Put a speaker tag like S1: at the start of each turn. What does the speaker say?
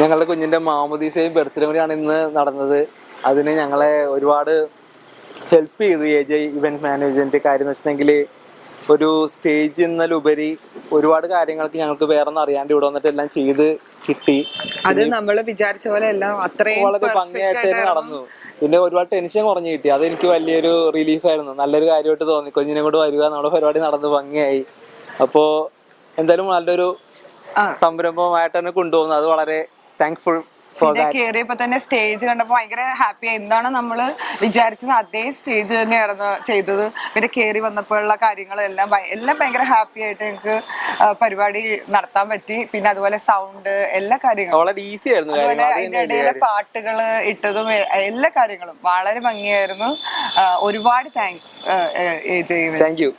S1: ഞങ്ങളുടെ കുഞ്ഞിന്റെ മാമോദീസയും ബർത്ത്ഡേ കൂടിയാണ് ഇന്ന് നടന്നത്. അതിന് ഞങ്ങളെ ഒരുപാട് ഹെൽപ്പ് ചെയ്തു AJ ഇവന്റ് മാനേജ്മെന്റ്. കാര്യം എന്ന് വെച്ചിട്ടുണ്ടെങ്കിൽ ഒരു സ്റ്റേജ് എന്നതിലുപരി ഒരുപാട് കാര്യങ്ങൾക്ക് ഞങ്ങൾക്ക് വേറെ ഒന്നും അറിയാണ്ട് ഇവിടെ വന്നിട്ട് എല്ലാം ചെയ്ത് കിട്ടി.
S2: അത് നമ്മൾ വിചാരിച്ച പോലെ എല്ലാം അത്രയും
S1: വളരെ ഭംഗിയായിട്ട് തന്നെ നടന്നു. പിന്നെ ഒരുപാട് ടെൻഷൻ കുറഞ്ഞു കിട്ടി. അതെനിക്ക് വലിയൊരു റിലീഫായിരുന്നു. നല്ലൊരു കാര്യമായിട്ട് തോന്നി. കുഞ്ഞിനെ കൊണ്ട് വരിക, നമ്മുടെ പരിപാടി നടന്ന് ഭംഗിയായി. അപ്പോ എന്തായാലും നല്ലൊരു സംരംഭമായിട്ട് തന്നെ കൊണ്ടുപോകുന്നത്. അത് വളരെ താങ്ക്ഫുൾ.
S2: പിന്നെ കയറിയപ്പോ തന്നെ സ്റ്റേജ് കണ്ടപ്പോ ഭയങ്കര ഹാപ്പി. എന്താണ് നമ്മള് വിചാരിച്ചത് അതേ സ്റ്റേജ് തന്നെയായിരുന്നു ചെയ്തത്. പിന്നെ കയറി വന്നപ്പോഴുള്ള കാര്യങ്ങളെല്ലാം എല്ലാം ഭയങ്കര ഹാപ്പി ആയിട്ട് ഞങ്ങൾക്ക് പരിപാടി നടത്താൻ പറ്റി. പിന്നെ അതുപോലെ സൗണ്ട് എല്ലാ കാര്യങ്ങളും
S1: വളരെ ഈസി ആയിരുന്നു.
S2: അതുപോലെ അതിന്റെ ഇടയിലെ പാട്ടുകള് ഇട്ടതും എല്ലാ കാര്യങ്ങളും വളരെ ഭംഗിയായിരുന്നു. ഒരുപാട് താങ്ക്സ് AJ.
S1: Thank you.